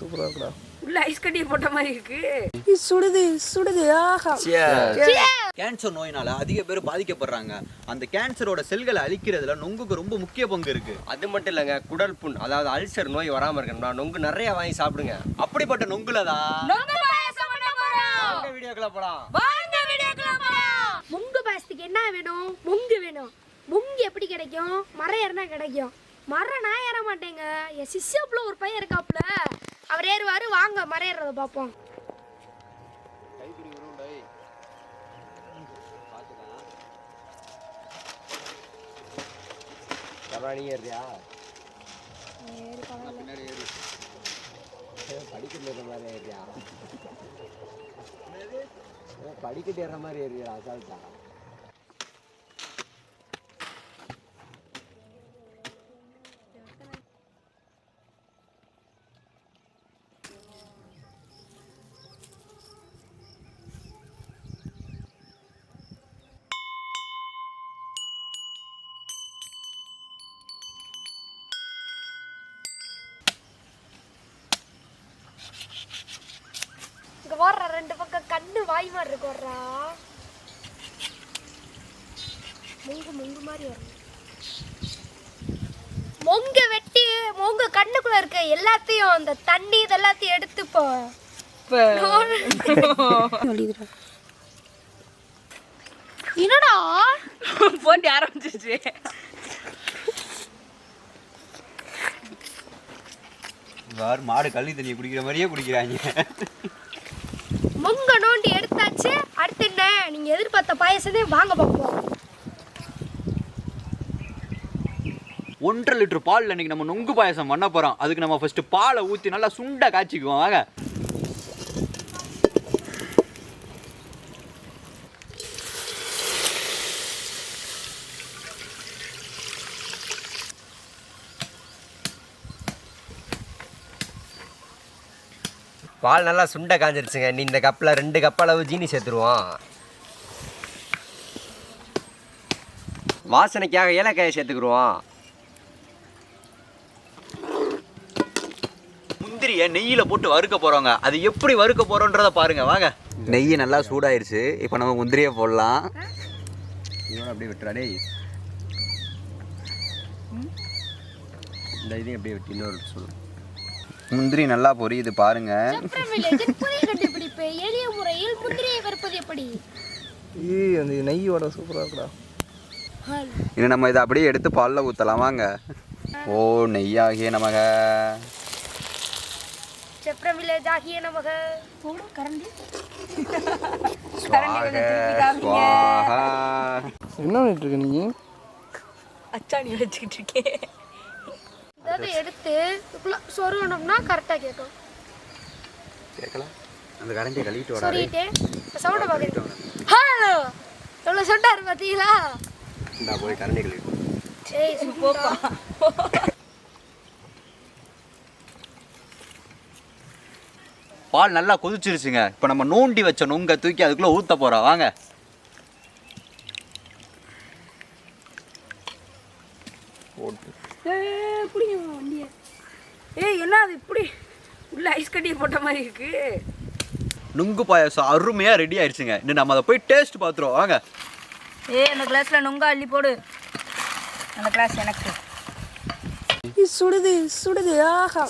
சூப்பரா இருக்குடா. உள்ள ஐஸ் கட்டி போட்ட மாதிரி இருக்கு. சுடுது ஆஹா. கேன்சர் நோயினால அதிக பேர் பாதிக்கப்படுறாங்க. அந்த கேன்சரோட செல்களை அழிக்கிறதுல நொங்குக்கு ரொம்ப முக்கிய பங்கு இருக்கு. அது மட்டும் இல்லைங்க, குடல் புண் அதாவது அல்சர் நோய் வராமல் இருக்கணும்னா நொங்கு நிறைய வாங்கி சாப்பிடுங்க. அப்படிப்பட்ட நொங்குல தான் வீடியோக்குள்ள போலாம். நுங்கு பாயசத்துக்கு என்ன வேணும்? மொங்கு வேணும். மொங்கு எப்படி கிடைக்கும்? மரம் ஏறினா கிடைக்கும். மரம் நான் ஏற மாட்டேங்க. என் சிஷ்யப்புல ஒரு பையன் இருக்காப்புல, அவர் ஏறுவாரு. வாங்க மரம் ஏறத பார்ப்போம். படிக்கட்டு ஏற மாதிரி ஏறியா அசால்ட்டா? இங்க வர்ற ரெண்டு பக்கம் கண்ணு வாய் மாதிரி இருக்கு. வர்றா மொங்கு மாதிரி வரும். மொங்க வெட்டி மொங்க கண்ணுக்குள்ள இருக்க எல்லாத்தையும் அந்த தண்ணி இதெல்லாத்தையும் எடுத்து என்னடா போண்டி ஆரம்பிச்சிருச்சு. மாடு கள்ளி தண்ணியை குடிக்கிற மாதிரியே குடிக்கிறாங்க. மொங்க நோண்டி எடுத்தாச்சு. அடுத்து என்ன? நீங்க எதிர்பார்த்த பாயசமே வாங்க பார்ப்போம். 1.5 லிட்டர் பால்ல இன்னைக்கு நம்ம நொங்கு பாயசம் பண்ண போறோம். அதுக்கு நம்ம ஃபர்ஸ்ட் பாலை ஊற்றி நல்லா சுண்டா காய்ச்சிக்குவோம். வாங்க. பால் நல்லா சுண்டை காஞ்சிருச்சுங்க. நீ இந்த கப்பில் 2 கப் அளவு ஜீனி சேர்த்துருவோம். வாசனைக்காக ஏலக்காயை சேர்த்துக்குருவோம். முந்திரியை நெய்யில போட்டு வறுக்க போறோங்க. அது எப்படி வறுக்க போறோன்றத பாருங்க. வாங்க. நெய் நல்லா சூடாயிருச்சு. இப்போ நம்ம முந்திரியை போடலாம். இவன் அப்படியே விட்டுறாடே. இந்த இதையும் அப்படியே விட்டு இன்னொரு சொல்லு. முந்திரி நல்லா பொரியுது பாருங்க. எளிய முறையில் முந்திரியை வறுப்பது எப்படி? அந்த நெய்யோட சூப்பரா இருக்குடா. இன்னும் நம்ம இதை அப்படியே எடுத்து பாலில் ஊற்றலாம். வாங்க. ஓ நெய்யாகிய நமக. செப்ரம் வில்லேஜ் ஆகிய நமக. போடு கரண்டி. என்ன பண்ணிட்டு இருக்க நீ? அச்சாணி வச்சுக்கிட்டு இருக்கேன். அதை எடுத்து சொருகணும்னா கரெக்டாக கேட்கும். கேட்கலாம். அந்த கரண்டியை கழுவிட்டு வர சொல்லிட்டு சவுண்டை பார்க்குறேன். ஹலோ எவ்வளோ சொன்னார் பார்த்தீங்களா? நான் போய் கரண்டி கழுவிட்டு. ஏய் போப்பா. பால் நல்லா கொதிச்சிருச்சுங்க. இப்போ நம்ம நோண்டி வச்ச நொங்க தூக்கி அதுக்குள்ளே ஊற்ற போகிறோம். வாங்க. ஏய் என்ன அது இப்படி உள்ள ஐஸ் கட்டி போட்ட மாதிரி இருக்கு. நுங்கு பாயாசம் அருமையாக ரெடி ஆயிடுச்சுங்க. இன்னும் நம்ம அதை போய் டேஸ்ட் பார்த்துருவோம். வாங்க. ஏய் அந்த கிளாஸ்ல நொங்க அள்ளி போடு. அந்த கிளாஸ் எனக்கு. சுடுது ஆஹா.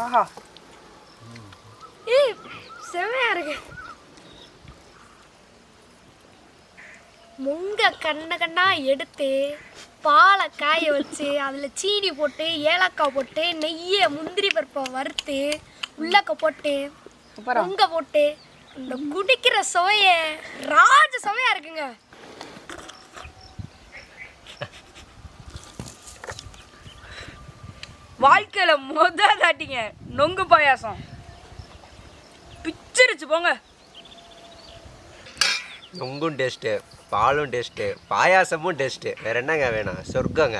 ஆஹா. ஏய் செமையா இருக்கு. முங்க கண்ணா எடுத்து பாலை காய வச்சு அதில் சீனி போட்டு ஏலக்காய் போட்டு நெய்யை முந்திரி பருப்பை வறுத்து உள்ளக்க போட்டு முங்க போட்டு இந்த குடிக்கிற சுவைய ராஜ சுவையா இருக்குங்க. வாழ்க்கையில தாட்டிங்க நொங்கு பாயாசம் பிச்சிருச்சு போங்க. நொங்கும் டேஸ்ட்டு, பாலும் டேஸ்ட்டு, பாயாசமும் டேஸ்ட்டு. வேறு என்னங்க வேணும்? சொர்க்கங்க.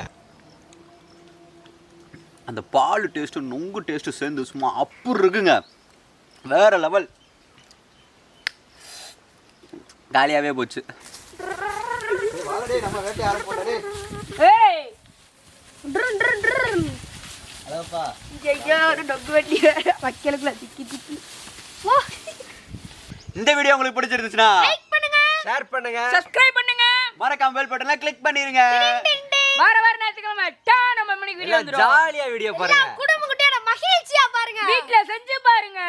அந்த பால் டேஸ்ட்டு நொங்கு டேஸ்ட்டு சேர்ந்து சும்மா அப்படி இருக்குங்க. வேற லெவல். காலியாகவே போச்சு. நம்ம வேட்டை ஆரம்பிப்போம். ஏய் அதான்ப்பா டொக்கு வெட்டி வைக்கலுக்குள்ள திக்கி திக்கி வா. இந்த வீடியோ உங்களுக்கு பிடிச்சிருந்துச்சுன்னா ஷேர் பண்ணுங்க சப்ஸ்கிரைப் பண்ணுங்க. மறக்காம பெல் பட்டனை கிளிக் பண்ணிருங்க. வார ஞாயிற்றுக்கிழமை நம்ம மணிக்கு வீடியோ வந்துரும். ஜாலியா வீடியோ பாருங்க. குடும்ப குட்டியோட மகிழ்ச்சியா பாருங்க. வீட்ல செஞ்சு பாருங்க.